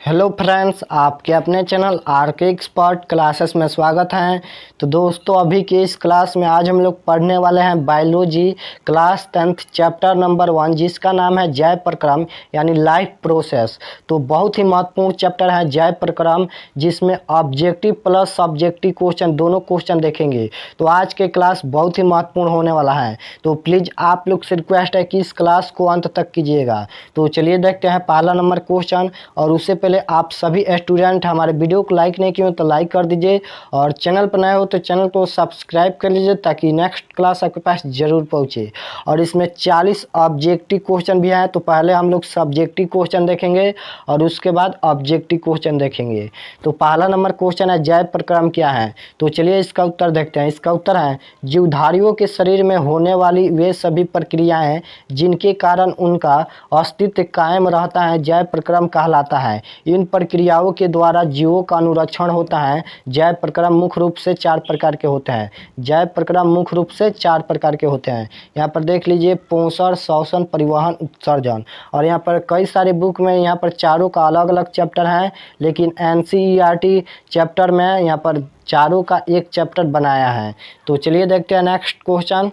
Hello friends, आपके अपने channel R K expert classes में स्वागत है। तो दोस्तों, अभी की इस क्लास में आज हम लोग पढ़ने वाले हैं biology class 10th chapter number 1, जिसका नाम है जैव प्रक्रम यानी लाइफ प्रोसेस। तो बहुत ही महत्वपूर्ण चैप्टर है जैव प्रक्रम, जिसमें ऑब्जेक्टिव प्लस सब्जेक्टिव क्वेश्चन दोनों क्वेश्चन देखेंगे। तो आज के क्लास बहुत ही महत्वपूर्ण होने वाला है, तो प्लीज़ आप लोग से रिक्वेस्ट है कि इस क्लास को अंत तक कीजिएगा। तो चलिए देखते हैं पहला नंबर क्वेश्चन। और उससे पहले आप सभी स्टूडेंट हमारे वीडियो को लाइक नहीं किए हो तो लाइक कर दीजिए, और चैनल पर नए हो तो चैनल को सब्सक्राइब कर लीजिए ताकि नेक्स्ट क्लास आपके पास ज़रूर पहुंचे। और इसमें 40 ऑब्जेक्टिव क्वेश्चन भी हैं, तो पहले हम लोग सब्जेक्टिव क्वेश्चन देखेंगे और उसके बाद ऑब्जेक्टिव क्वेश्चन देखेंगे। तो पहला नंबर क्वेश्चन है जैव प्रक्रम क्या है। तो चलिए इसका उत्तर देखते हैं। इसका उत्तर है जीवधारियों के शरीर में होने वाली वे सभी प्रक्रियाएं जिनके कारण उनका अस्तित्व कायम रहता है जैव प्रक्रम कहलाता है। इन प्रक्रियाओं के द्वारा जीवों का अनुरक्षण होता है। जैव प्रक्रम मुख्य रूप से 4 प्रकार के होते हैं। जैव प्रक्रम मुख्य रूप से 4 प्रकार के होते हैं। यहाँ पर देख लीजिए, पोषण, श्वसन, परिवहन, उत्सर्जन। और यहाँ पर कई सारे बुक में यहाँ पर चारों का अलग अलग चैप्टर है, लेकिन एनसीईआरटी चैप्टर में यहाँ पर चारों का एक चैप्टर बनाया है। तो चलिए देखते हैं next question.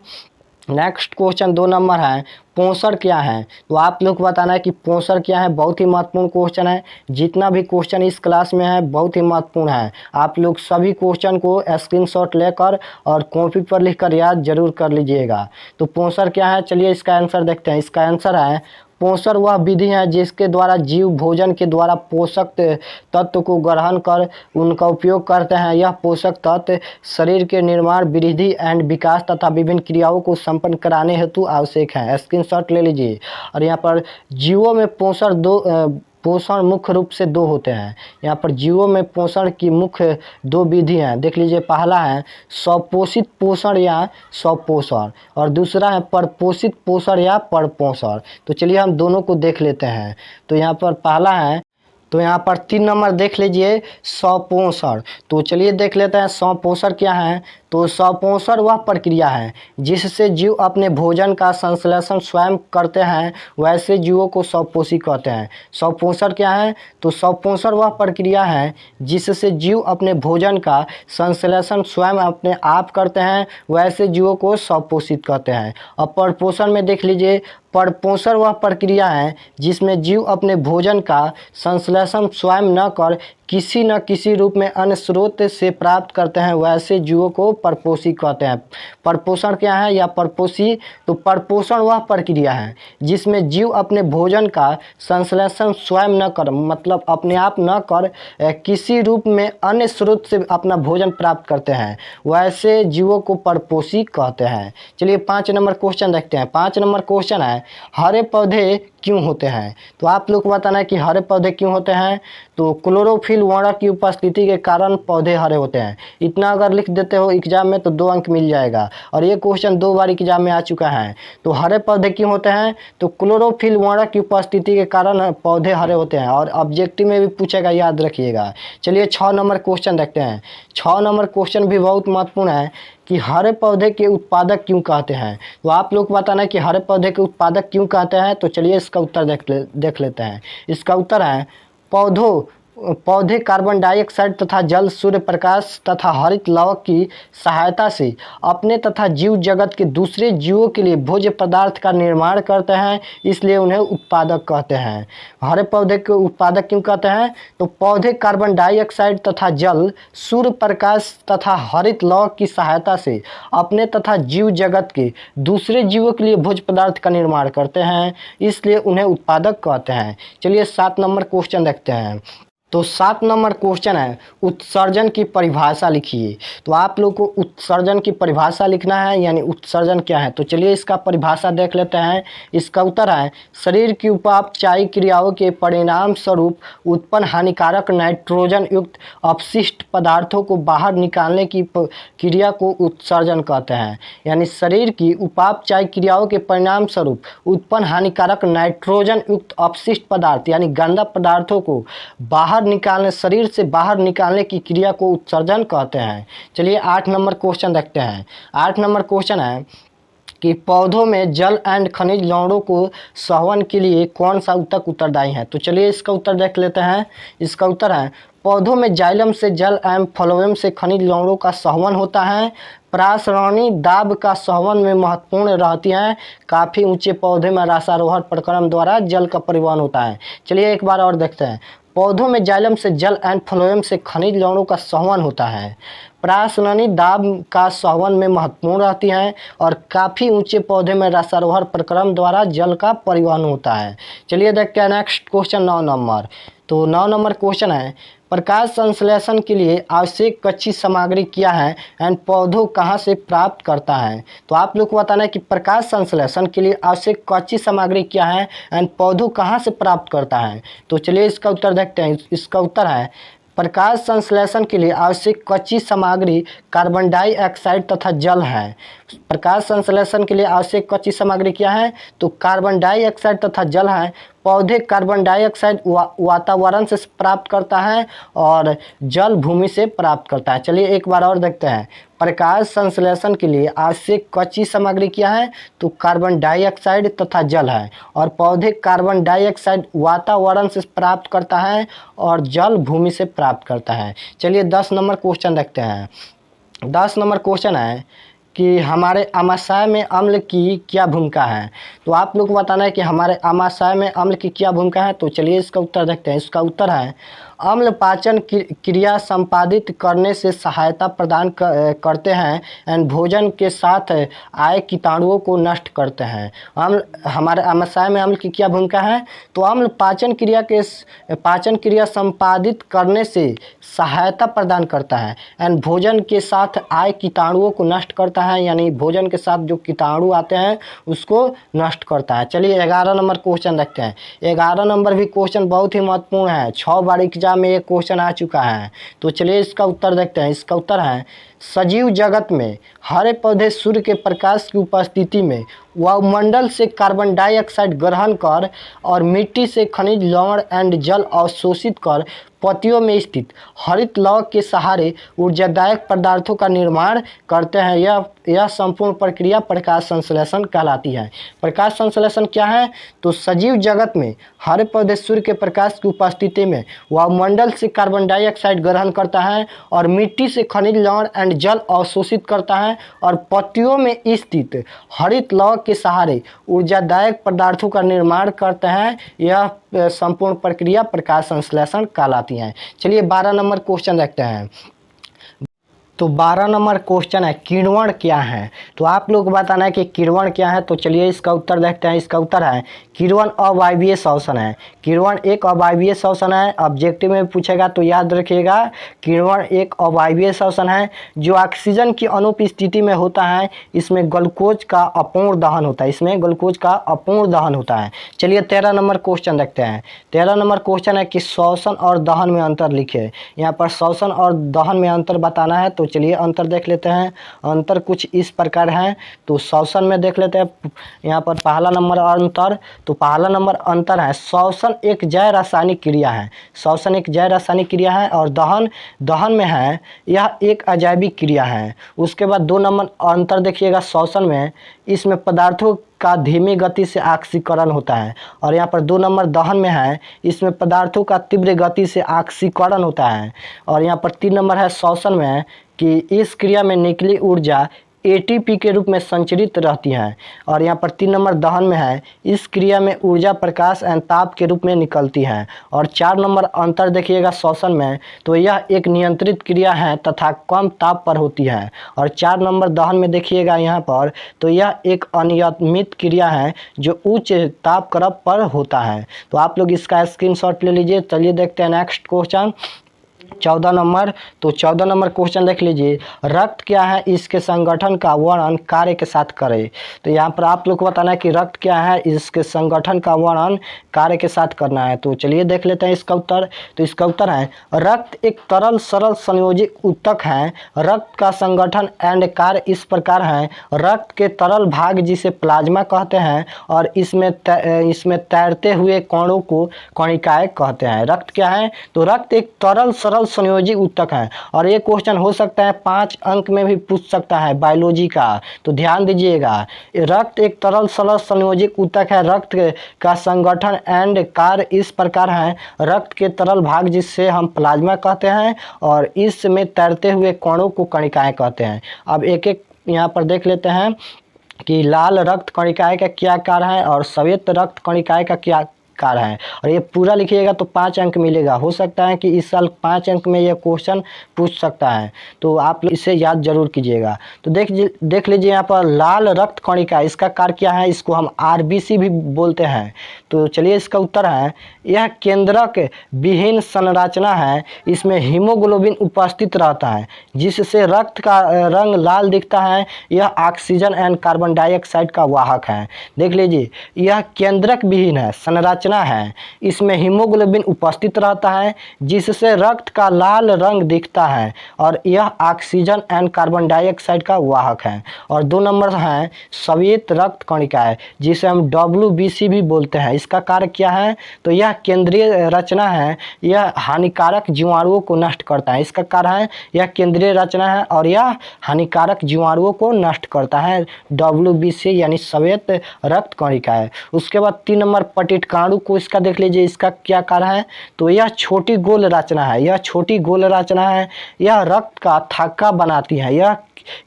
Next question 2 number है, पोषण क्या है। तो आप लोग को बताना है कि पोषण क्या है। बहुत ही महत्वपूर्ण क्वेश्चन है। जितना भी क्वेश्चन इस क्लास में है बहुत ही महत्वपूर्ण है। आप लोग सभी क्वेश्चन को स्क्रीनशॉट लेकर और कॉपी पर लिखकर याद जरूर कर लीजिएगा। तो पोषण क्या है, चलिए इसका आंसर देखते हैं। इसका आंसर है पोषण वह विधि है जिसके द्वारा जीव भोजन के द्वारा पोषक तत्व को ग्रहण कर उनका उपयोग करते हैं। यह पोषक तत्व शरीर के निर्माण, वृद्धि एंड विकास तथा विभिन्न क्रियाओं को संपन्न कराने हेतु आवश्यक है। स्क्रीनशॉट ले लीजिए। और यहाँ पर जीवों में पोषण मुख्य रूप से 2 होते हैं। यहाँ पर जीवों में पोषण की मुख्य 2 विधि हैं। देख लीजिए, पहला है स्वपोषित पोषण या स्वपोषण, और दूसरा है परपोषित पोषण या परपोषण। तो चलिए हम दोनों को देख लेते हैं। तो यहाँ पर पहला है, तो यहाँ पर 3 नंबर देख लीजिए, स्वपोषण। तो चलिए देख लेते हैं स्वपोषण क्या है। तो स्वपोषण वह प्रक्रिया है जिससे जीव अपने भोजन का संश्लेषण स्वयं करते हैं, वैसे जीवों को स्वपोषी कहते हैं। स्वपोषण क्या है, तो स्वपोषण वह प्रक्रिया है जिससे जीव अपने भोजन का संश्लेषण स्वयं अपने आप करते हैं, वैसे जीवों को स्वपोषित कहते हैं। और परपोषण में देख लीजिए, परपोषण वह प्रक्रिया है जिसमें जीव अपने भोजन का संश्लेषण स्वयं न कर किसी न किसी रूप में अन्य स्रोत से प्राप्त करते हैं, वैसे जीवों को परपोषी कहते हैं। परपोषण क्या है या परपोषी, तो परपोषण वह प्रक्रिया है जिसमें जीव अपने भोजन का संश्लेषण स्वयं न कर, मतलब अपने आप न कर किसी रूप में अन्य स्रोत से अपना भोजन प्राप्त करते हैं, वैसे जीवों को परपोषी कहते हैं। चलिए 5 नंबर क्वेश्चन देखते हैं। 5 नंबर क्वेश्चन है, हरे पौधे क्यों होते हैं। तो आप लोग को बताना है कि हरे पौधे क्यों होते हैं। तो क्लोरोफिल वर्ण की उपस्थिति के कारण पौधे हरे होते हैं। इतना अगर लिख देते हो एग्जाम में तो 2 अंक मिल जाएगा, और ये क्वेश्चन 2 बार एग्जाम में आ चुका है। तो हरे पौधे क्यों होते हैं, तो क्लोरोफिल वर्ण की उपस्थिति के कारण पौधे हरे होते हैं, और ऑब्जेक्टिव में भी पूछेगा, याद रखिएगा। चलिए 6 नंबर क्वेश्चन देखते हैं। 6 नंबर क्वेश्चन भी बहुत महत्वपूर्ण है कि हरे पौधे के उत्पादक क्यों कहते हैं। तो आप लोग को बताना है कि हरे पौधे के उत्पादक क्यों कहते हैं। तो चलिए इसका उत्तर देख लेते हैं। इसका उत्तर है पौधे कार्बन डाइऑक्साइड तथा जल, सूर्य प्रकाश तथा हरित लवक की सहायता से अपने तथा जीव जगत के दूसरे जीवों के लिए भोज्य पदार्थ का निर्माण करते हैं, इसलिए उन्हें उत्पादक कहते हैं। हरे पौधे के उत्पादक क्यों कहते हैं, तो पौधे कार्बन डाइऑक्साइड तथा जल, सूर्य प्रकाश तथा हरित लवक की सहायता से अपने तथा जीव जगत के दूसरे जीवों के लिए भोज्य पदार्थ का निर्माण करते हैं, इसलिए उन्हें उत्पादक कहते हैं। चलिए 7 नंबर क्वेश्चन देखते हैं। तो 7 नंबर क्वेश्चन है, उत्सर्जन की परिभाषा लिखिए। तो आप लोग को उत्सर्जन की परिभाषा लिखना है, यानी उत्सर्जन क्या है। तो चलिए इसका परिभाषा देख लेते हैं। इसका उत्तर है शरीर की उपापचयी क्रियाओं के परिणाम स्वरूप उत्पन्न हानिकारक नाइट्रोजन युक्त अपशिष्ट पदार्थों को बाहर निकालने की क्रिया को उत्सर्जन कहते हैं। यानी शरीर की उपापचयी क्रियाओं के परिणाम स्वरूप उत्पन्न हानिकारक नाइट्रोजन युक्त अपशिष्ट पदार्थ यानी गंदा पदार्थों को शरीर से बाहर निकालने की क्रिया को उत्सर्जन कहते हैं। चलिए 8 नंबर क्वेश्चन देखते हैं। 8 नंबर क्वेश्चन है, कि पौधों में जल एंड खनिज लवणों को संवहन के लिए कौन सा ऊतक उत्तरदायी है। तो चलिए इसका उत्तर देख लेते हैं। इसका उत्तर है पौधों में जाइलम से जल एवं फ्लोएम से खनिज लवणों का संवहन होता है। परासरणी दाब का संवहन में महत्वपूर्ण रहती हैं। काफ़ी ऊंचे पौधे में रासारोहण प्रक्रम द्वारा जल का परिवहन होता है। चलिए एक बार और देखते हैं। पौधों में जाइलम से जल एंड फ्लोएम से खनिज लवणों का संवहन होता है। परासरणी दाब का संवहन में महत्वपूर्ण रहती हैं और काफ़ी ऊंचे पौधे में रासारोहण प्रक्रम द्वारा जल का परिवहन होता है। चलिए देखते हैं नेक्स्ट क्वेश्चन 9 नंबर। तो 9 नंबर क्वेश्चन है प्रकाश संश्लेषण के लिए आवश्यक कच्ची सामग्री क्या है एंड पौधों कहाँ से प्राप्त करता है। तो आप लोग को बताना है कि प्रकाश संश्लेषण के लिए आवश्यक कच्ची सामग्री क्या है एंड पौधों कहाँ से प्राप्त करता है। तो चलिए इसका उत्तर देखते हैं। इसका उत्तर है प्रकाश संश्लेषण के लिए आवश्यक कच्ची सामग्री कार्बन डाइऑक्साइड तथा जल है। प्रकाश संश्लेषण के लिए आवश्यक कच्ची सामग्री क्या है। तो कार्बन डाइऑक्साइड तथा जल है। पौधे कार्बन डाइऑक्साइड वातावरण से प्राप्त करता है और जल भूमि से प्राप्त करता है। चलिए एक बार और देखते हैं। प्रकाश संश्लेषण के लिए आवश्यक कच्ची सामग्री क्या है। तो कार्बन डाइऑक्साइड तथा जल है और पौधे कार्बन डाइऑक्साइड वातावरण से प्राप्त करता है और जल भूमि से प्राप्त करता है। चलिए 10 नंबर क्वेश्चन देखते हैं। 10 नंबर क्वेश्चन है कि हमारे आमाशय में अम्ल की क्या भूमिका है। तो आप लोग को बताना है कि हमारे आमाशय में अम्ल की क्या भूमिका है। तो चलिए इसका उत्तर देखते हैं। इसका उत्तर है अम्ल पाचन क्रिया संपादित करने से सहायता प्रदान करते हैं एंड भोजन के साथ आए कीटाणुओं को नष्ट करते हैं। अम्ल हमारे आमाशय में अम्ल की क्या भूमिका है। तो अम्ल पाचन क्रिया संपादित करने से सहायता प्रदान करता है एंड भोजन के साथ आए कीटाणुओं को नष्ट करता है, यानी भोजन के साथ जो कीटाणु आते हैं उसको नष्ट करता है। चलिए 11 नंबर क्वेश्चन देखते हैं। 11 नंबर भी क्वेश्चन बहुत ही महत्वपूर्ण है। 6 बार एग्जाम में एक क्वेश्चन आ चुका है। तो चलिए इसका उत्तर देखते हैं। इसका उत्तर है सजीव जगत में हरे पौधे सूर्य के प्रकाश की उपस्थिति में वायुमंडल से कार्बन डाइऑक्साइड ग्रहण कर और मिट्टी से खनिज लवण एंड जल अवशोषित कर पत्तियों में स्थित हरित लवक के सहारे ऊर्जादायक पदार्थों का निर्माण करते हैं। यह संपूर्ण प्रक्रिया प्रकाश संश्लेषण कहलाती है। प्रकाश संश्लेषण क्या है। तो सजीव जगत में हरे पौधे सूर्य के प्रकाश की उपस्थिति में वायुमंडल से कार्बन डाइऑक्साइड ग्रहण करता है और मिट्टी से खनिज लवण एंड जल अवशोषित करता है और पत्तियों में स्थित हरित लवक के सहारे ऊर्जादायक पदार्थों का निर्माण करते हैं। यह संपूर्ण प्रक्रिया प्रकाश संश्लेषण कहलाती है। चलिए 12 नंबर क्वेश्चन देखते हैं। तो 12 नंबर क्वेश्चन है किण्वन क्या है। तो आप लोग को बताना है कि किण्वन क्या है। तो चलिए इसका उत्तर देखते हैं। इसका उत्तर है किण्वन अवायवीय श्वसन है। किण्वन एक अवायवीय श्वसन है। ऑब्जेक्टिव में पूछेगा तो याद रखिएगा किण्वन एक अवायवीय श्वसन है जो ऑक्सीजन की अनुपस्थिति में होता है। इसमें ग्लूकोज का अपूर्ण दहन होता है। इसमें ग्लूकोज का अपूर्ण दहन होता है। चलिए 13 नंबर क्वेश्चन देखते हैं। 13 नंबर क्वेश्चन है कि श्वसन और दहन में अंतर लिखे। यहाँ पर श्वसन और दहन में अंतर बताना है। तो चलिए अंतर देख लेते हैं। अंतर कुछ इस प्रकार है। तो श्वसन में देख लेते हैं। यहाँ पर पहला नंबर अंतर। तो पहला नंबर अंतर है श्वसन एक जैव रासायनिक क्रिया है। श्वसन एक जैव रासायनिक क्रिया है और दहन में है यह एक अजैविक क्रिया है। उसके बाद 2 नंबर अंतर देखिएगा श्वसन में, इसमें पदार्थों का धीमी गति से ऑक्सीकरण होता है और यहाँ पर 2 नंबर दहन में है, इसमें पदार्थों का तीव्र गति से ऑक्सीकरण होता है। और यहाँ पर 3 नंबर है श्वसन में कि इस क्रिया में निकली ऊर्जा एटीपी के रूप में संचरित रहती है। और यहाँ पर 3 नंबर दहन में है, इस क्रिया में ऊर्जा प्रकाश एवं ताप के रूप में निकलती है। और 4 नंबर अंतर देखिएगा श्वसन में, तो यह एक नियंत्रित क्रिया है तथा कम ताप पर होती है। और 4 नंबर दहन में देखिएगा यहाँ पर, तो यह एक अनियमित क्रिया है जो उच्च ताप करब पर होता है। तो आप लोग इसका स्क्रीनशॉट ले लीजिए। चलिए देखते हैं नेक्स्ट क्वेश्चन 14 नंबर। तो 14 नंबर क्वेश्चन देख लीजिए। रक्त क्या है, इसके संगठन का वर्णन कार्य के साथ करें। तो यहाँ पर आप लोग को बताना है कि रक्त क्या है, इसके संगठन का वर्णन कार्य के साथ करना है। तो चलिए देख लेते हैं इसका उत्तर। तो इसका उत्तर है रक्त एक तरल सरल संयोजित ऊतक है। रक्त का संगठन एंड कार्य इस प्रकार है। रक्त के तरल भाग जिसे प्लाज्मा कहते हैं और इसमें तैरते हुए कणों को कणिकाएं कहते हैं। रक्त क्या है, तो रक्त एक तरल सरल तरल संयोजी ऊतक हैं। और ये क्वेश्चन हो सकता है 5 अंक में भी पूछ सकता है बायोलॉजी का, तो ध्यान दीजिएगा। रक्त एक तरल सरल संयोजित ऊतक है। रक्त का संगठन एंड कार्य इस प्रकार है। रक्त के तरल भाग जिससे हम प्लाज्मा कहते हैं, और इसमें तैरते हुए कणों को कणिकाएं कहते हैं। अब एक एक यहाँ पर देख लेते हैं कि लाल रक्त कणिकाएं का क्या कार्य है और श्वेत रक्त कणिकाएं का क्या कार्य है। और ये पूरा लिखिएगा तो 5 अंक मिलेगा। हो सकता है कि इस साल 5 अंक में यह क्वेश्चन पूछ सकता है, तो आप इसे याद जरूर कीजिएगा। तो देख लीजिए यहाँ पर लाल रक्त कणिका, इसका कार्य क्या है, इसको हम आरबीसी भी बोलते हैं। तो चलिए इसका उत्तर है, यह केंद्रक विहीन संरचना है। इसमें हीमोग्लोबिन उपस्थित रहता है जिससे रक्त का रंग लाल दिखता है। यह ऑक्सीजन एंड कार्बन डाइऑक्साइड का वाहक है। देख लीजिए, यह केंद्रक विहीन है, संरचना है। इसमें हीमोग्लोबिन उपस्थित रहता है जिससे रक्त का लाल रंग दिखता है, और यह ऑक्सीजन एंड कार्बन डाइऑक्साइड का वाहक है। और 2 नंबर है श्वेत रक्त कणिका है, जिसे हम WBC भी बोलते हैं। इसका कार्य क्या है, तो यह केंद्रीय रचना है। यह हानिकारक जीवाणुओं को नष्ट करता है। इसका कार्य है, यह केंद्रीय रचना है और यह हानिकारक जीवाणुओं को नष्ट करता है। WBC यानी श्वेत रक्त कणिका है। उसके बाद 3 नंबर पटिटकाणु को, इसका देख लीजिए, इसका क्या कार्य है, तो यह छोटी गोल रचना है। यह छोटी गोल रचना है। यह रक्त का थक्का बनाती है।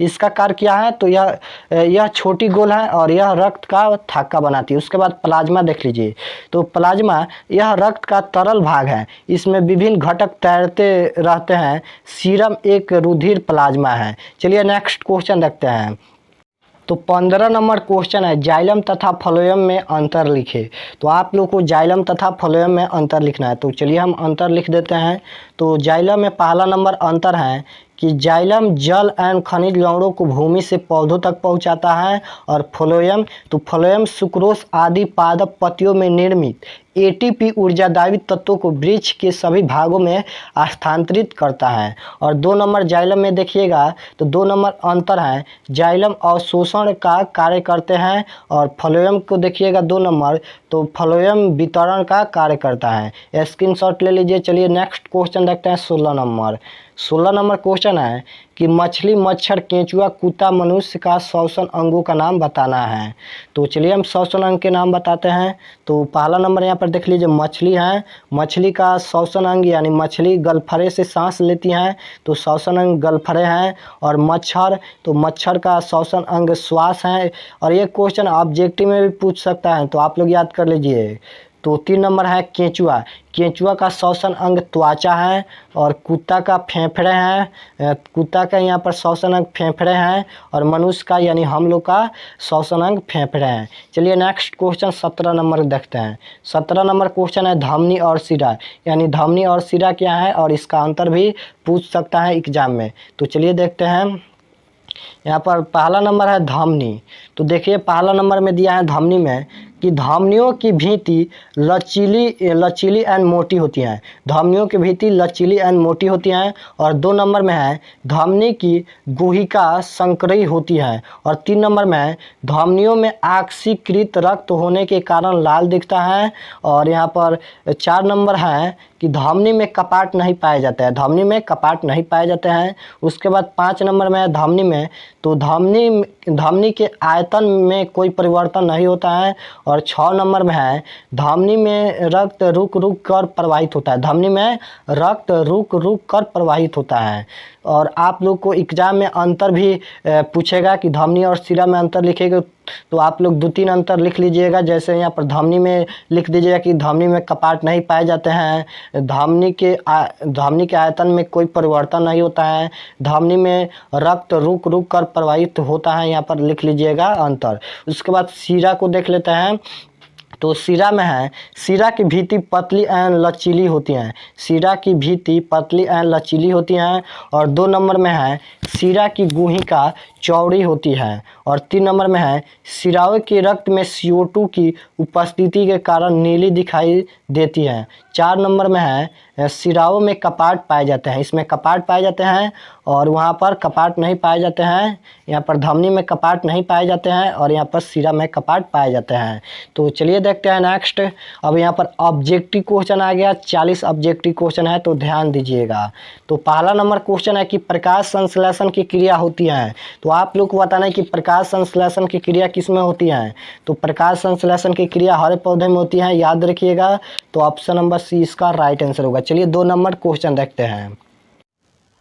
इसका कार्य क्या है, तो यह छोटी गोल है और यह रक्त का थक्का बनाती है। उसके बाद प्लाज्मा देख लीजिए, तो प्लाज्मा यह रक्त का तरल भाग है। इसमें विभिन्न घटक तैरते रहते हैं। सीरम एक रुधिर प्लाज्मा है। चलिए नेक्स्ट क्वेश्चन देखते हैं। तो 15 नंबर क्वेश्चन है, जाइलम तथा फ्लोएम में अंतर लिखे। तो आप लोग को जाइलम तथा फ्लोएम में अंतर लिखना है। तो चलिए हम अंतर लिख देते हैं। तो जाइलम में पहला नंबर अंतर है कि जाइलम जल एवं खनिज लवणों को भूमि से पौधों तक पहुंचाता है, और फ्लोएम सुक्रोज आदि पादप पत्तियों में निर्मित ATP ऊर्जादायी तत्वों को वृक्ष के सभी भागों में स्थानांतरित करता है। और 2 नंबर जाइलम में देखिएगा, तो 2 नंबर अंतर है, जाइलम अवशोषण का कार्य करते हैं, और फ्लोएम को देखिएगा 2 नंबर, तो फ्लोएम वितरण का कार्य करता है। स्क्रीनशॉट ले लीजिए। चलिए नेक्स्ट क्वेश्चन देखते हैं। 16 नंबर क्वेश्चन है कि मछली, मच्छर, केंचुआ, कुत्ता, मनुष्य का श्वसन अंगों का नाम बताना है। तो चलिए हम श्वसन अंग के नाम बताते हैं। तो पहला नंबर यहाँ पर देख लीजिए, मछली है। मछली का श्वसन अंग यानी मछली गलफरे से सांस लेती हैं, तो श्वसन अंग गलफरे हैं। और मच्छर, तो मच्छर का श्वसन अंग श्वास है। और ये क्वेश्चन ऑब्जेक्टिव में भी पूछ सकता है, तो आप लोग याद कर लीजिए। तो 3 नंबर है केंचुआ। केंचुआ का श्वसन अंग त्वचा है। और कुत्ता का फेफड़े हैं। कुत्ता का यहाँ पर श्वसन अंग फेफड़े हैं, और मनुष्य का यानी हम लोग का श्वसन अंग फेफड़े हैं। चलिए नेक्स्ट क्वेश्चन 17 नंबर देखते हैं। 17 नंबर क्वेश्चन है धमनी और शिरा, यानी धमनी और शिरा क्या है, और इसका अंतर भी पूछ सकता है एग्जाम में। तो चलिए देखते हैं। यहाँ पर पहला नंबर है धमनी। तो देखिए पहला नंबर में दिया है धमनी में कि धमनियों की भित्ति लचीली एंड मोटी होती हैं। धमनियों की भित्ति लचीली एंड मोटी होती हैं। और 2 नंबर में है धमनी की गुहिका संकरी होती है। और 3 नंबर में है धमनियों में ऑक्सीकृत रक्त होने के कारण लाल दिखता है। और यहाँ पर 4 नंबर है कि धमनी में कपाट नहीं पाए जाते हैं। धमनी में कपाट नहीं पाए जाते हैं। उसके बाद 5 नंबर में है धमनी में, तो धमनी के आयतन में कोई परिवर्तन नहीं होता है। और 6 नंबर में है धमनी में रक्त रुक रुक कर प्रवाहित होता है। धमनी में रक्त रुक रुक कर प्रवाहित होता है। और आप लोग को एग्जाम में अंतर भी पूछेगा कि धमनी और शिरा में अंतर लिखेगा, तो आप लोग 2-3 अंतर लिख लीजिएगा। जैसे यहाँ पर धमनी में लिख दीजिएगा कि धमनी में कपाट नहीं पाए जाते हैं। धमनी के आयतन में कोई परिवर्तन नहीं होता है। धमनी में रक्त रुक रुक कर प्रवाहित होता है, यहाँ पर लिख लीजिएगा अंतर। उसके बाद शिरा को देख लेते हैं। तो शिरा में है, शिरा की भित्ति पतली एवं लचीली होती हैं। शिरा की भित्ति पतली एवं लचीली होती हैं। और 2 नंबर में है शिरा की गुहिका चौड़ी होती है। और 3 नंबर में है शिराओं के रक्त में CO2 की उपस्थिति के कारण नीली दिखाई देती है। 4 नंबर में है शिराओं में कपाट पाए जाते हैं। इसमें कपाट पाए जाते हैं और वहाँ पर कपाट नहीं पाए जाते हैं। यहाँ पर धमनी में कपाट नहीं पाए जाते हैं और यहाँ पर शिरा में कपाट पाए जाते हैं। तो चलिए देखते हैं नेक्स्ट। अब यहाँ पर ऑब्जेक्टिव क्वेश्चन आ गया, 40 ऑब्जेक्टिव क्वेश्चन है, तो ध्यान दीजिएगा। तो पहला नंबर क्वेश्चन है कि प्रकाश संश्लेषण की क्रिया होती है। तो आप लोग को बताना है कि प्रकाश संश्लेषण की क्रिया किस में होती है। तो प्रकाश संश्लेषण की क्रिया हरे पौधे में होती है, याद रखिएगा। तो ऑप्शन नंबर सी इसका राइट आंसर होगा। चलिए 2 नंबर क्वेश्चन देखते हैं।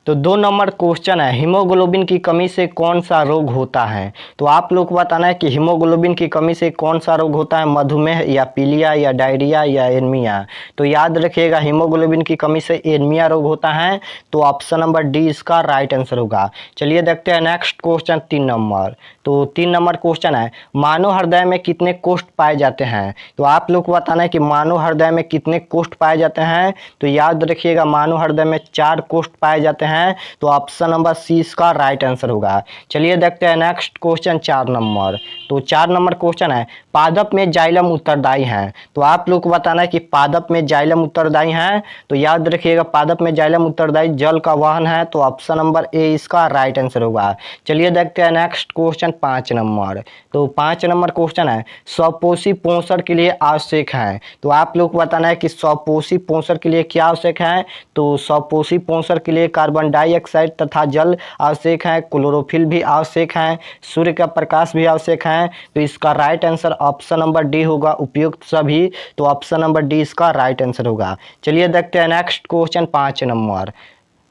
तो 2 नंबर क्वेश्चन है, हीमोग्लोबिन की कमी से कौन सा रोग होता है। तो आप लोग को बताना है कि हीमोग्लोबिन की कमी से कौन सा रोग होता है, मधुमेह या पीलिया या डायरिया या एनीमिया। तो याद रखिएगा हीमोग्लोबिन की कमी से एनीमिया रोग होता है। तो ऑप्शन नंबर डी इसका राइट आंसर होगा। चलिए देखते हैं नेक्स्ट क्वेश्चन 3 नंबर। तो 3 नंबर क्वेश्चन है, मानव हृदय में कितने कोष्ठ पाए जाते हैं। तो आप लोग को बताना है कि मानव हृदय में कितने कोष्ठ पाए जाते हैं। तो याद रखिएगा मानव हृदय में 4 कोष्ठ पाए जाते हैं। तो ऑप्शन नंबर सी इसका राइट आंसर होगा। चलिए देखते हैं नेक्स्ट क्वेश्चन 4 नंबर। तो 4 नंबर क्वेश्चन है, पादप में जाइलम उत्तरदायी है। तो आप लोग को बताना है कि पादप में जाइलम उत्तरदायी है। तो याद रखिएगा पादप में जाइलम उत्तरदायी जल का वहन है। तो ऑप्शन नंबर ए इसका राइट आंसर होगा। चलिए देखते हैं नेक्स्ट क्वेश्चन 5 नंबर। तो 5 नंबर क्वेश्चन है, स्वपोषी पोषण के लिए आवश्यक है। तो आप लोग को बताना है कि स्वपोषी पोषण के लिए क्या आवश्यक है। तो स्वपोषी पोषण के लिए कार्बन डाइऑक्साइड तथा जल आवश्यक है, क्लोरोफिल भी आवश्यक है, सूर्य का प्रकाश भी आवश्यक है। तो इसका right answer option number D होगा, उपयुक्त सभी। तो ऑप्शन नंबर डी इसका राइट आंसर होगा। चलिए देखते हैं नेक्स्ट क्वेश्चन 5 नंबर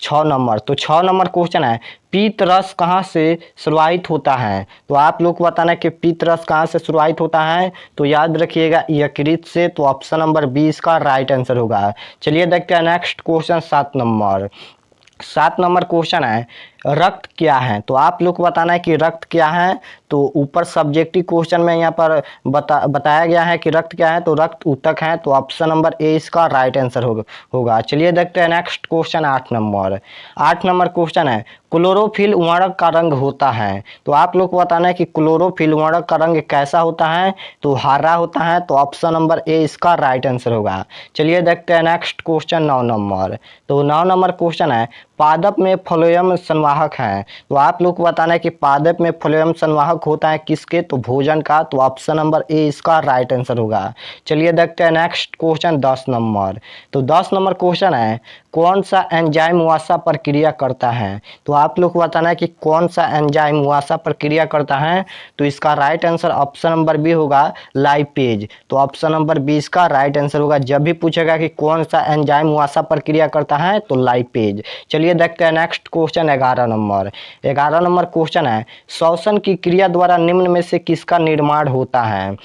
6 नंबर। तो 6 नंबर क्वेश्चन है, पीत रस कहाँ से शुरुआत होता है। तो आप लोग को बताना है कि पीत रस कहाँ से शुरुआत होता है। तो याद रखिएगा यकृत से। तो ऑप्शन नंबर 20 का राइट आंसर होगा। चलिए देखते हैं next question 7 number. 7 number question है, रक्त क्या है। तो आप लोग को बताना है कि रक्त क्या है। तो ऊपर सब्जेक्टिव क्वेश्चन में यहाँ पर बताया गया है कि रक्त क्या है। तो रक्त ऊतक है। तो ऑप्शन नंबर ए इसका राइट आंसर होगा। चलिए देखते हैं next question 8 number. 8 number question है, क्लोरोफिल वर्णक का रंग होता है। तो आप लोग को बताना है कि क्लोरोफिल वर्णक का रंग कैसा होता है। तो हरा होता है। तो ऑप्शन नंबर ए इसका राइट आंसर होगा। चलिए देखते हैं नेक्स्ट क्वेश्चन 9 नंबर। तो 9 नंबर क्वेश्चन है, पादप में फ्लोएम संवाहक है। तो आप लोग को बताना है कि पादप में फ्लोएम संवाहक होता है किसके। तो भोजन का। तो ऑप्शन नंबर ए इसका राइट आंसर होगा। चलिए देखते हैं नेक्स्ट क्वेश्चन 10 नंबर। तो 10 नंबर क्वेश्चन है, कौन सा एंजाइम वसा प्रक्रिया करता है। तो आप लोग को बताना है कि कौन सा एंजाइम वसा प्रक्रिया करता है। तो इसका right answer option number B होगा, लाइपेज। तो ऑप्शन नंबर 20 का राइट आंसर होगा। जब भी पूछेगा कि कौन सा एंजाइम वसा प्रक्रिया करता है तो लाइपेज। चलिए देखते हैं next question 11 number. 11 number question है, श्वसन की क्रिया द्वारा निम्न में से किसका निर्माण होता है।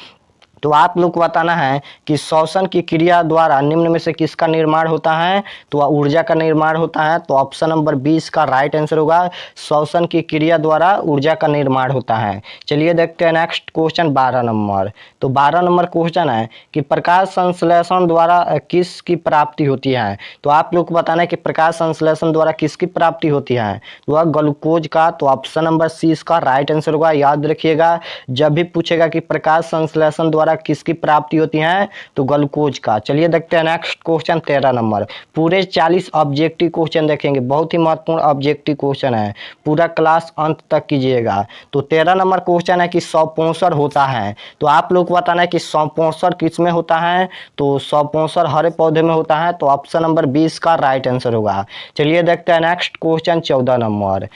तो आप लोग को बताना है कि श्वसन की क्रिया द्वारा निम्न में से किसका निर्माण होता है। तो ऊर्जा का निर्माण होता है। तो ऑप्शन नंबर 20 का राइट आंसर होगा, श्वसन की क्रिया द्वारा ऊर्जा का निर्माण होता है। चलिए देखते हैं नेक्स्ट क्वेश्चन 12 नंबर। तो 12 नंबर क्वेश्चन है कि प्रकाश संश्लेषण द्वारा किसकी प्राप्ति होती है। तो आप लोग को बताना है कि प्रकाश संश्लेषण द्वारा किसकी प्राप्ति होती है। तो वह ग्लूकोज का। तो ऑप्शन नंबर सी इसका राइट आंसर होगा। याद रखिएगा जब भी पूछेगा कि प्रकाश संश्लेषण द्वारा किसकी प्राप्ति होती है तो ग्लूकोज का। चलिए देखते हैं नेक्स्ट क्वेश्चन 13 नंबर। पूरे 40 ऑब्जेक्टिव क्वेश्चन देखेंगे, बहुत ही महत्वपूर्ण ऑब्जेक्टिव क्वेश्चन है, पूरा क्लास अंत तक कीजिएगा। तो 13 नंबर क्वेश्चन है कि सौपोषण होता है। तो आप लोग को बताना है कि सौपोषण किस में होता है। तो सौपोषण हरे पौधे में होता है। तो ऑप्शन नंबर 20 का राइट आंसर होगा। चलिए देखते हैं नेक्स्ट क्वेश्चन 14 नंबर।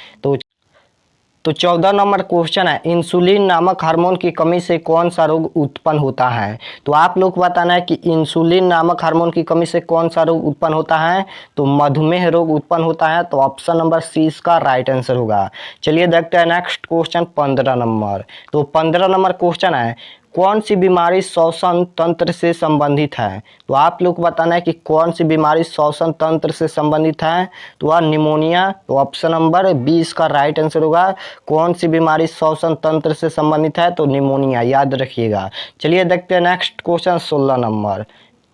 तो 14 नंबर क्वेश्चन है, इंसुलिन नामक हार्मोन की कमी से कौन सा रोग उत्पन्न होता है। तो आप लोग को बताना है कि इंसुलिन नामक हार्मोन की कमी से कौन सा रोग उत्पन्न होता है। तो मधुमेह रोग उत्पन्न होता है। तो ऑप्शन नंबर सी इसका राइट आंसर होगा। चलिए देखते हैं नेक्स्ट क्वेश्चन 15 नंबर। तो 15 नंबर क्वेश्चन है, कौन सी बीमारी श्वसन तंत्र से संबंधित है। तो आप लोग को बताना है कि कौन सी बीमारी श्वसन तंत्र से संबंधित है। तो वह निमोनिया। तो ऑप्शन नंबर 20 का राइट आंसर होगा। कौन सी बीमारी श्वसन तंत्र से संबंधित है। तो निमोनिया, याद रखिएगा। चलिए देखते हैं नेक्स्ट क्वेश्चन 16 नंबर।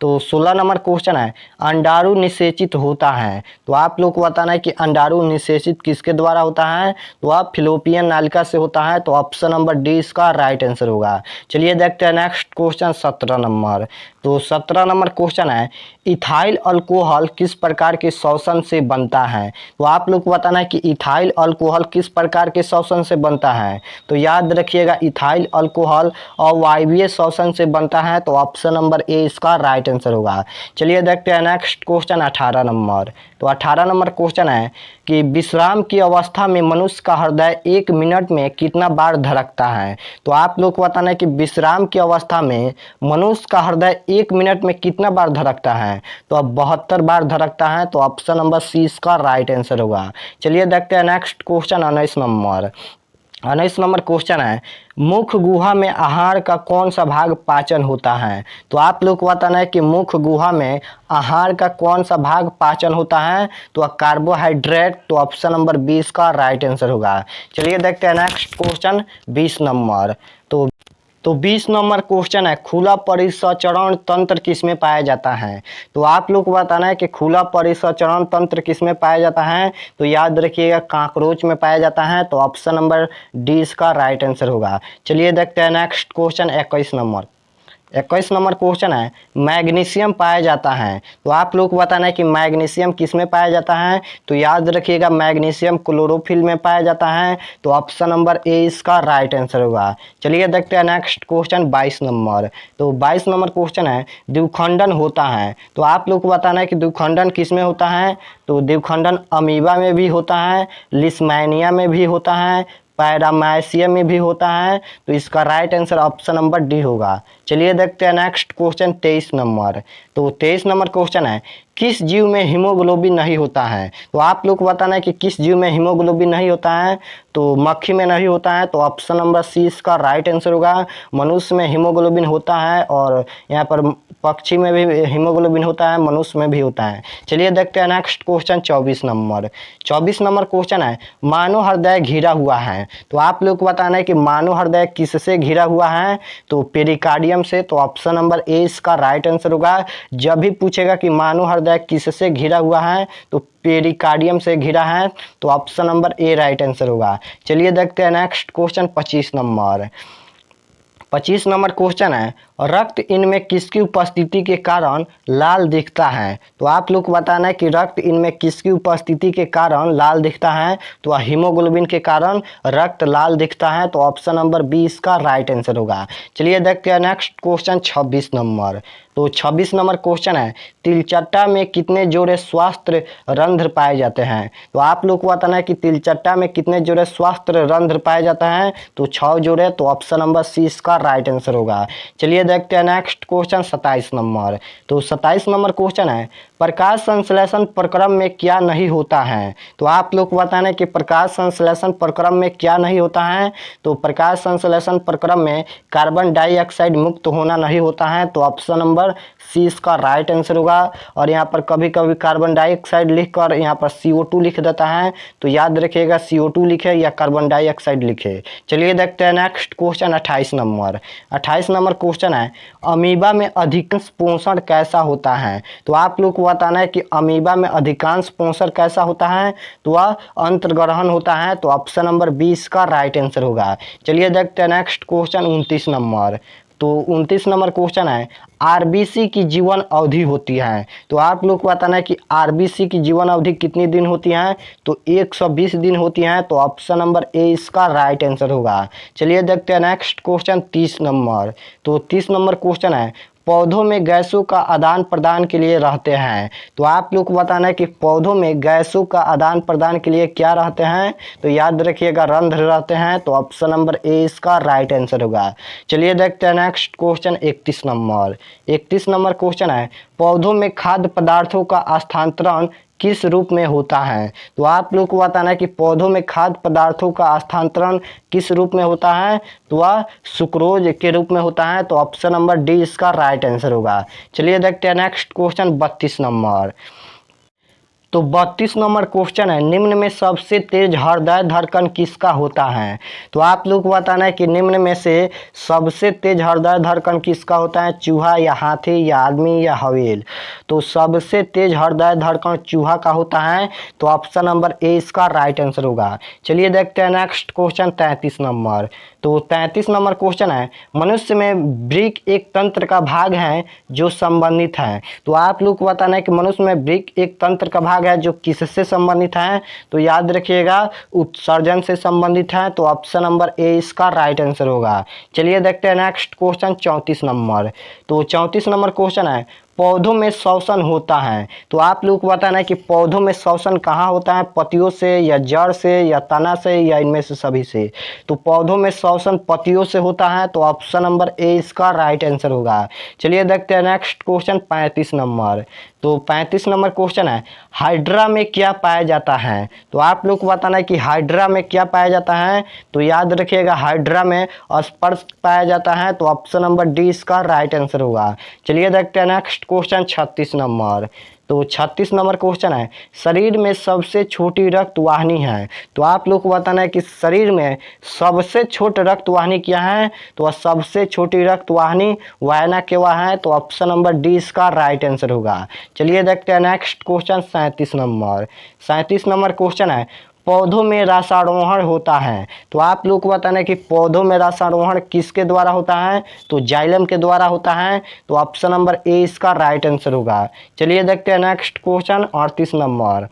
तो 16 नंबर क्वेश्चन है, अंडाणु निषेचित होता है। तो आप लोग को बताना है कि अंडाणु निषेचित किसके द्वारा होता है, तो आप फिलोपियन नालिका से होता है। तो ऑप्शन नंबर डी इसका राइट आंसर होगा। चलिए देखते हैं नेक्स्ट क्वेश्चन 17 नंबर। तो 17 नंबर क्वेश्चन है, इथाइल अल्कोहल किस प्रकार के शोषण से बनता है। तो आप लोग को बताना है कि इथाइल अल्कोहल किस प्रकार के शोषण से बनता है। तो याद रखिएगा, इथाइल अल्कोहल अवायवीय शोषण से बनता है। तो ऑप्शन नंबर ए इसका राइट आंसर होगा। चलिए देखते हैं नेक्स्ट क्वेश्चन 18 नंबर। तो 18 नंबर क्वेश्चन है कि विश्राम की अवस्था में मनुष्य का हृदय 1 मिनट में कितना बार धड़कता है। तो आप लोग को बताना है कि विश्राम की अवस्था में मनुष्य का हृदय 1 मिनट में कितना बार धड़कता है। तो अब 72 बार धड़कता है। तो ऑप्शन नंबर सी इसका राइट आंसर होगा। चलिए देखते हैं next question 19 number. 19 number question है, मुख गुहा में आहार का कौन सा भाग पाचन होता है। तो आप लोग को बताना है कि मुख गुहा में आहार का कौन सा भाग पाचन होता है। तो कार्बोहाइड्रेट। तो ऑप्शन नंबर 20 का राइट आंसर होगा। चलिए देखते हैं नेक्स्ट क्वेश्चन 20 नंबर। तो 20 नंबर क्वेश्चन है, खुला परिसंचरण तंत्र किसमें पाया जाता है। तो आप लोग को बताना है कि खुला परिसंचरण तंत्र किसमें पाया जाता है। तो याद रखिएगा, काकरोच में पाया जाता है। तो ऑप्शन नंबर डी इसका राइट आंसर होगा। चलिए देखते हैं next question 21 number. 21 number question है, मैग्नीशियम पाया जाता है। तो आप लोग को बताना है कि मैग्नीशियम किस में पाया जाता है। तो याद रखिएगा, मैग्नीशियम क्लोरोफिल में पाया जाता है। तो ऑप्शन नंबर ए इसका राइट आंसर होगा। चलिए देखते हैं नेक्स्ट क्वेश्चन 22 नंबर। तो 22 नंबर क्वेश्चन है, द्विखंडन होता है। तो आप लोग को बताना है कि द्विखंडन किस में होता है। तो द्विखंडन अमीबा में भी होता है, लिस्मैनिया में भी होता है, पैरामाइसियम में भी होता है। तो इसका right answer option number D होगा। चलिए देखते हैं नेक्स्ट क्वेश्चन 23 नंबर। तो 23 नंबर क्वेश्चन है, किस जीव में हीमोग्लोबिन नहीं होता है। तो आप लोग को बताना है कि किस जीव में हीमोग्लोबिन नहीं होता है। तो मक्खी में नहीं होता है। तो ऑप्शन नंबर सी इसका राइट आंसर होगा। मनुष्य में हीमोग्लोबिन होता है और यहाँ पर पक्षी में भी हीमोग्लोबिन होता है, मनुष्य में भी होता है। चलिए देखते हैं next question 24 number. 24 number question है, मानव हृदय घिरा हुआ है। तो आप लोग को बताना है कि मानव हृदय किससे घिरा हुआ है। तो पेरिकार्डियम से। तो ऑप्शन नंबर ए इसका राइट आंसर होगा। जब भी पूछेगा कि मानव हृदय किससे घिरा हुआ है, तो पेरिकार्डियम से घिरा है। तो option number A right answer होगा। चलिए देखते हैं next question 25 number. 25 number question है, रक्त इनमें किसकी उपस्थिति के कारण लाल दिखता है। तो आप लोग को बताना है कि रक्त इनमें किसकी उपस्थिति के कारण लाल दिखता है। तो हीमोग्लोबिन के कारण रक्त लाल दिखता है। तो ऑप्शन नंबर 20 का राइट आंसर होगा। चलिए देखते हैं नेक्स्ट क्वेश्चन 26 नंबर। तो 26 नंबर क्वेश्चन है, तिलचट्टा में कितने जोड़े स्वास्थ्य रंध्र पाए जाते हैं। तो आप लोग को बताना है कि तिलचट्टा में कितने जोड़े स्वास्थ्य रंध्र पाए जाता है। तो 6 जोड़े। तो ऑप्शन नंबर सी इसका राइट आंसर होगा। चलिए देखते हैं नेक्स्ट क्वेश्चन 27 नंबर। तो 27 नंबर क्वेश्चन है, प्रकाश संश्लेषण प्रक्रम में क्या नहीं होता है। तो आप लोग को बताना है कि प्रकाश संश्लेषण प्रक्रम में क्या नहीं होता है। तो प्रकाश संश्लेषण प्रक्रम में कार्बन डाइऑक्साइड मुक्त होना नहीं होता है। तो ऑप्शन नंबर सी इसका राइट आंसर होगा। और यहाँ पर कभी कभी कार्बन डाइऑक्साइड लिखकर यहाँ पर CO2 लिख देता है। तो याद रखिएगा, CO2 लिखे या कार्बन डाइऑक्साइड लिखे। चलिए देखते हैं next question 28 number. 28 number question है, अमीबा में अधिकांश पोषण कैसा होता है। तो आप लोग को बताना है कि अमीबा में अधिकांश पोषण कैसा होता है। तो वह अंतर्ग्रहण होता है। तो ऑप्शन नंबर 20 का राइट आंसर होगा। चलिए देखते हैं नेक्स्ट क्वेश्चन 29 नंबर। तो 29 नंबर क्वेश्चन है, आरबीसी की जीवन अवधि होती है। तो आप लोग को बताना है कि आरबीसी की जीवन अवधि कितनी दिन होती है। तो 120 दिन होती है। तो ऑप्शन नंबर ए इसका राइट आंसर होगा। चलिए देखते हैं नेक्स्ट क्वेश्चन 30 नंबर। तो 30 नंबर क्वेश्चन है, पौधों में गैसों का आदान प्रदान के लिए रहते हैं। तो आप लोग को बताना है कि पौधों में गैसों का आदान प्रदान के लिए क्या रहते हैं। तो याद रखिएगा, रंध्र रहते हैं। तो ऑप्शन नंबर ए इसका राइट आंसर होगा। चलिए देखते हैं next question 31 number. 31 number question है, पौधों में खाद्य पदार्थों का स्थानांतरण किस रूप में होता है। तो आप लोग को बताना है कि पौधों में खाद्य पदार्थों का स्थानांतरण किस रूप में होता है। तो वह सुक्रोज के रूप में होता है। तो ऑप्शन नंबर डी इसका राइट आंसर होगा। चलिए देखते हैं नेक्स्ट क्वेश्चन 32 नंबर। तो 32 नंबर क्वेश्चन है, निम्न में सबसे तेज हृदय धड़कन किसका होता है। तो आप लोग को बताना है कि निम्न में से सबसे तेज हृदय धड़कन किसका होता है, चूहा या हाथी या आदमी या हवेल। तो सबसे तेज हृदय धड़कन चूहा का होता है, तो ऑप्शन नंबर ए इसका राइट आंसर होगा। चलिए देखते हैं नेक्स्ट क्वेश्चन 33 नंबर। तो 33 नंबर क्वेश्चन है, मनुष्य में वृक्क एक तंत्र का भाग है जो संबंधित है। तो आप लोग को बताना है कि मनुष्य में वृक्क एक तंत्र का भाग है जो किससे संबंधित है। तो याद रखिएगा उत्सर्जन से संबंधित है, तो ऑप्शन नंबर ए इसका राइट आंसर होगा। चलिए देखते हैं नेक्स्ट क्वेश्चन 34 नंबर। तो 34 नंबर क्वेश्चन है, पौधों में श्वसन होता है। तो आप लोग को बताना है कि पौधों में श्वसन कहाँ होता है, पत्तियों से या जड़ से या तना से या इनमें से सभी से। तो पौधों में श्वसन पत्तियों से होता है, तो ऑप्शन नंबर ए इसका राइट आंसर होगा। चलिए देखते हैं नेक्स्ट क्वेश्चन 35 नंबर। तो 35 नंबर क्वेश्चन है, हाइड्रा में क्या पाया जाता है। तो आप लोग को बताना है कि हाइड्रा में क्या पाया जाता है। तो याद रखिएगा हाइड्रा में स्पर्श पाया जाता है, तो ऑप्शन नंबर डी इसका राइट आंसर होगा। चलिए देखते हैं नेक्स्ट क्वेश्चन 36 नंबर। तो 36 नंबर क्वेश्चन है, शरीर में सबसे छोटी रक्त वाहिनी है। तो आप लोग को बताना है कि शरीर में सबसे छोटी रक्त वाहिनी क्या है। तो वह सबसे छोटी रक्त वाहिनी वायना केवा है, तो ऑप्शन नंबर डी इसका राइट आंसर होगा। चलिए देखते हैं next question 37 number. 37 number question है, पौधों में रसारोहण होता है। तो आप लोग को बताना है कि पौधों में रसारोहण किसके द्वारा होता है। तो जाइलम के द्वारा होता है, तो ऑप्शन नंबर ए इसका राइट आंसर होगा। चलिए देखते हैं next question 38 number.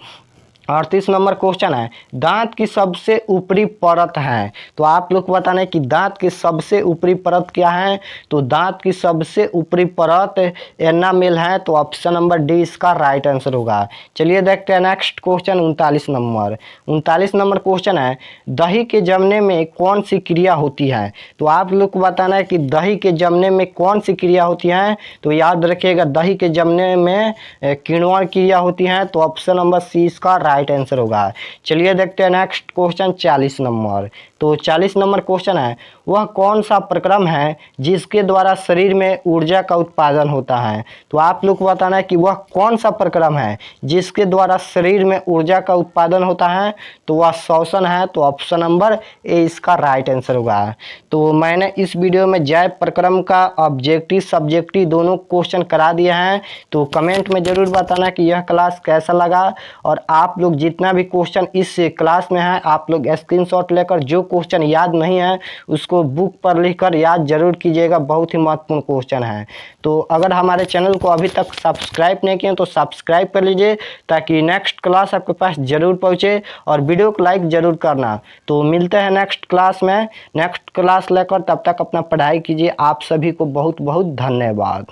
38 number question है, दांत की सबसे ऊपरी परत है। तो आप लोग को बताना है कि दांत की सबसे ऊपरी परत क्या है। तो दांत की सबसे ऊपरी परत एनामेल है, तो ऑप्शन नंबर डी इसका राइट आंसर होगा। चलिए देखते हैं next question 39 number. 39 number question है, दही के जमने में कौन सी क्रिया होती है। तो आप लोग को बताना है कि दही के जमने में कौन सी क्रिया होती है। तो याद रखिएगा दही के जमने में किण्वन क्रिया होती है, तो ऑप्शन नंबर सी इसका राइट आंसर होगा। चलिए देखते हैं नेक्स्ट क्वेश्चन 40 नंबर। तो 40 नंबर क्वेश्चन है, वह कौन सा प्रक्रम है जिसके द्वारा शरीर में ऊर्जा का उत्पादन होता है। तो आप लोग को बताना है कि वह कौन सा प्रक्रम है जिसके द्वारा शरीर में ऊर्जा का उत्पादन होता है। तो वह श्वसन है, तो ऑप्शन नंबर ए इसका राइट आंसर होगा। तो मैंने इस वीडियो में जैव प्रक्रम का ऑब्जेक्टिव सब्जेक्टिव दोनों क्वेश्चन करा दिए हैं। तो कमेंट में ज़रूर बताना कि यह क्लास कैसा लगा, और आप लोग जितना भी क्वेश्चन इस क्लास में है आप लोग स्क्रीनशॉट लेकर जो क्वेश्चन याद नहीं है उसको बुक पर लिखकर याद जरूर कीजिएगा, बहुत ही महत्वपूर्ण क्वेश्चन है। तो अगर हमारे चैनल को अभी तक सब्सक्राइब नहीं किए तो सब्सक्राइब कर लीजिए ताकि नेक्स्ट क्लास आपके पास जरूर पहुंचे, और वीडियो को लाइक जरूर करना। तो मिलते हैं नेक्स्ट क्लास में, नेक्स्ट क्लास लेकर, तब तक अपना पढ़ाई कीजिए। आप सभी को बहुत बहुत धन्यवाद।